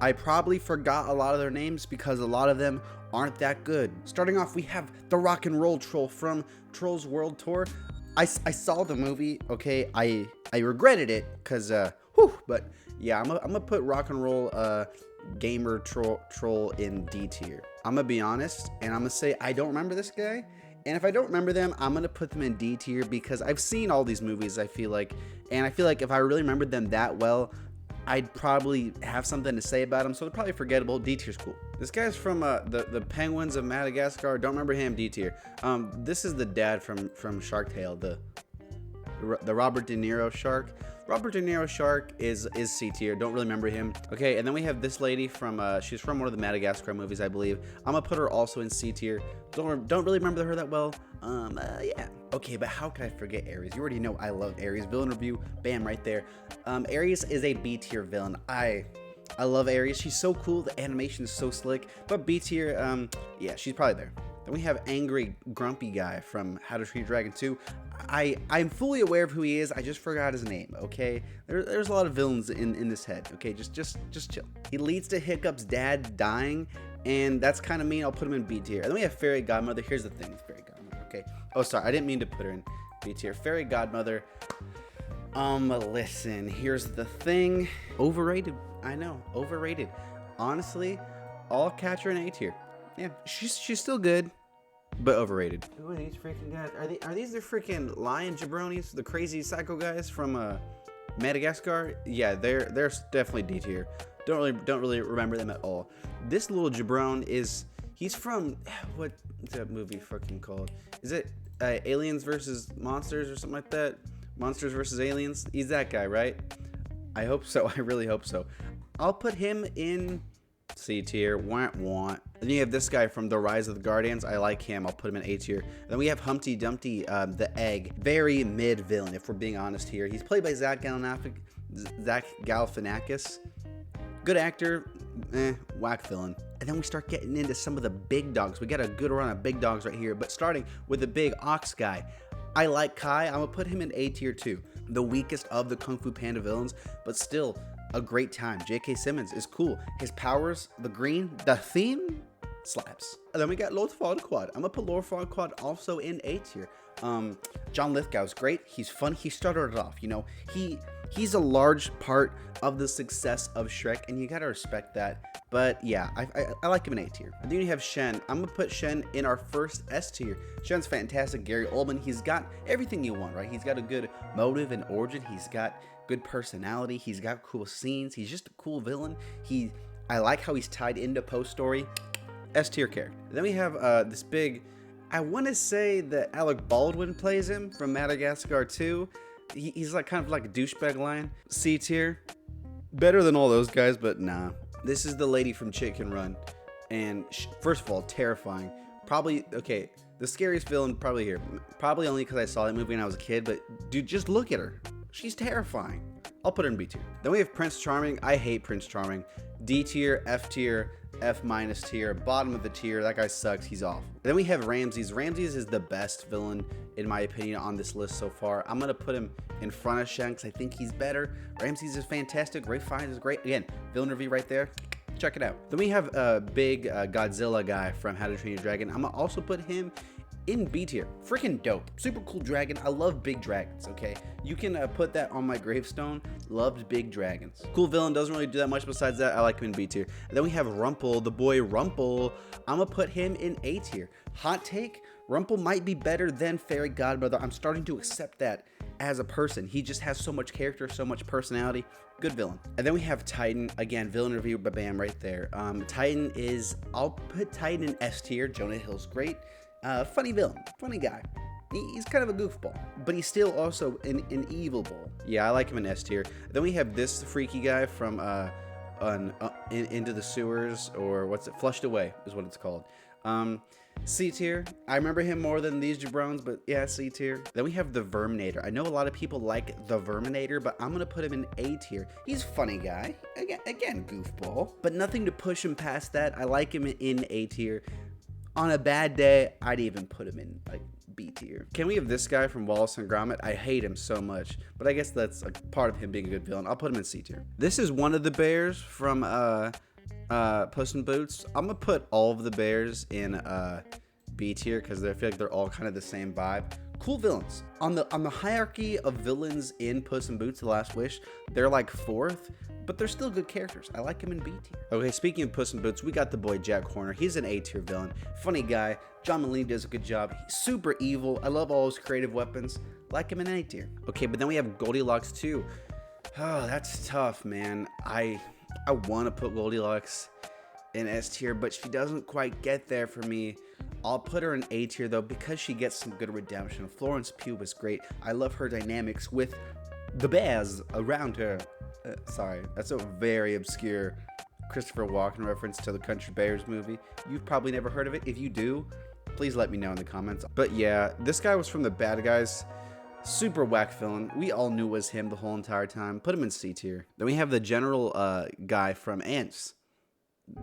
I probably forgot a lot of their names because a lot of them aren't that good. Starting off, we have the rock and roll troll from Trolls World Tour. I saw the movie, okay, I regretted it because, but yeah, I'm gonna put rock and roll gamer troll in D tier. I'm gonna be honest, and I'm gonna say I don't remember this guy, and if I don't remember them, I'm gonna put them in D tier because I've seen all these movies, I feel like, and I feel like if I really remembered them that well, I'd probably have something to say about them, so they're probably forgettable. D tier's cool. This guy's from the Penguins of Madagascar. Don't remember him. D tier. This is the dad from Shark Tale, the Robert De Niro shark. Robert De Niro shark is C tier. Don't really remember him. Okay, and then we have this lady from she's from one of the Madagascar movies, I believe. I'm gonna put her also in C tier. Don't really remember her that well. Yeah. Okay, but how could I forget Ares? You already know I love Ares. Villain review, bam, right there. Ares is a B tier villain. I love Ares. She's so cool. The animation is so slick. But B tier, yeah, she's probably there. Then we have angry, grumpy guy from How to Train Your Dragon 2. I'm fully aware of who he is. I just forgot his name, okay? There's a lot of villains in this head, okay? Just chill. He leads to Hiccup's dad dying, and that's kind of mean. I'll put him in B tier. And then we have Fairy Godmother. Here's the thing with Fairy Godmother, okay? Oh, sorry. I didn't mean to put her in B tier. Fairy Godmother. Listen. Here's the thing. Overrated. I know. Overrated. Honestly, I'll catch her in A tier. Yeah, she's still good, but overrated. Who are these freaking guys? Are these the freaking lion jabronis, the crazy psycho guys from Madagascar? Yeah, they're definitely D tier. Don't really remember them at all. This little jabron he's from what's that movie freaking called? Is it Aliens versus Monsters or something like that? Monsters versus Aliens? He's that guy, right? I hope so. I really hope so. I'll put him in C tier. Want. Then you have this guy from The Rise of the Guardians. I like him. I'll put him in A tier. Then we have Humpty Dumpty, the egg. Very mid villain, if we're being honest here. He's played by Zach Galifianakis. Good actor, whack villain. And then we start getting into some of the big dogs. We got a good run of big dogs right here. But starting with the big ox guy. I like Kai. I'm gonna put him in A tier too. The weakest of the Kung Fu Panda villains, but still a great time. J.K. Simmons is cool. His powers, the green, the theme slaps. And then we got Lord Farquaad. I'm gonna put Lord Farquaad also in A tier. John Lithgow's great. He's fun. He started it off. You know, he's a large part of the success of Shrek, and you gotta respect that. But yeah, I like him in A tier. And then you have Shen. I'm gonna put Shen in our first S tier. Shen's fantastic. Gary Oldman. He's got everything you want, right? He's got a good motive and origin. He's got good personality. He's got cool scenes. He's just a cool villain. I like how he's tied into Poe's story. S tier character. Then we have this big, I want to say that Alec Baldwin plays him from Madagascar 2. He's like kind of like a douchebag lion. C tier. Better than all those guys, but nah. This is the lady from Chicken Run. And first of all, terrifying. Probably, okay, the scariest villain probably here. Probably only because I saw that movie when I was a kid, but dude, just look at her. She's terrifying. I'll put her in B tier. Then we have Prince Charming. I hate Prince Charming. D tier, F tier, F minus tier, bottom of the tier. That guy sucks. He's off. Then we have Ramses. Ramses is the best villain, in my opinion, on this list so far. I'm going to put him in front of Shen because I think he's better. Ramses is fantastic. Ray Fiennes is great. Again, villain review right there. Check it out. Then we have a big Godzilla guy from How to Train Your Dragon. I'm going to also put him in B tier. Freaking dope. Super cool dragon. I love big dragons, okay? You can put that on my gravestone. Loved big dragons. Cool villain. Doesn't really do that much besides that. I like him in B tier. And then we have Rumple, the boy Rumple. I'm going to put him in A tier. Hot take. Rumple might be better than Fairy Godmother. I'm starting to accept that as a person. He just has so much character, so much personality. Good villain. And then we have Titan. Again, villain review, bam, right there. Titan is, I'll put Titan in S tier. Jonah Hill's great. Funny villain, funny guy. He's kind of a goofball, but he's still also an evil ball. Yeah, I like him in S tier. Then we have this freaky guy from Into the Sewers, or what's it? Flushed Away is what it's called. C tier. I remember him more than these jabrones, but yeah, C tier. Then we have the Verminator. I know a lot of people like the Verminator, but I'm gonna put him in A tier. He's a funny guy. Again, goofball, but nothing to push him past that. I like him in A tier. On a bad day, I'd even put him in like B tier. Can we have this guy from Wallace and Gromit? I hate him so much, but I guess that's a part of him being a good villain. I'll put him in C tier. This is one of the bears from Puss in Boots. I'm gonna put all of the bears in B tier because I feel like they're all kind of the same vibe. Cool villains. On the hierarchy of villains in Puss in Boots: The Last Wish, they're like fourth, but they're still good characters. I like him in B tier. Okay, speaking of Puss in Boots, we got the boy Jack Horner. He's an A tier villain. Funny guy. John Mulaney does a good job. He's super evil. I love all his creative weapons. Like him in A tier. Okay, but then we have Goldilocks too. Oh, that's tough, man. I want to put Goldilocks in S tier, but she doesn't quite get there for me. I'll put her in A tier though because she gets some good redemption. Florence Pugh was great. I love her dynamics with the bears around her. Sorry, that's a very obscure Christopher Walken reference to the Country Bears movie. You've probably never heard of it. If you do, please let me know in the comments. But yeah, this guy was from The Bad Guys. Super whack villain. We all knew it was him the whole entire time. Put him in C tier. Then we have the general guy from Ants.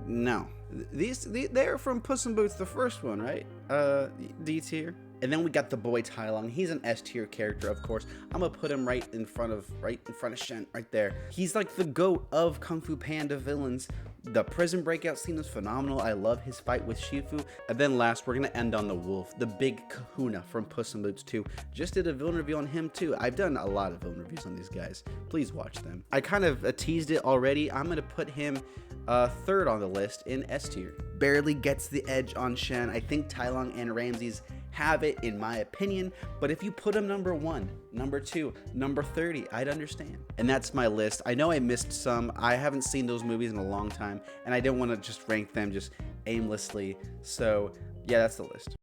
No, they're from Puss in Boots, the first one, right? D tier. And then we got the boy Tai Lung. He's an S tier character, of course. I'm gonna put him right in front of Shen, right there. He's like the GOAT of Kung Fu Panda villains. The prison breakout scene is phenomenal. I love his fight with Shifu. And then last, we're gonna end on the wolf, the big kahuna from Puss in Boots 2. Just did a villain review on him too. I've done a lot of villain reviews on these guys. Please watch them. I kind of teased it already. I'm gonna put him third on the list in S tier. Barely gets the edge on Shen. I think Tai Lung and Ramses have it in my opinion, but if you put him number 1, number 2, number 30, I'd understand. And that's my list. I know I missed some. I haven't seen those movies in a long time, and I didn't want to just rank them just aimlessly. So yeah, that's the list.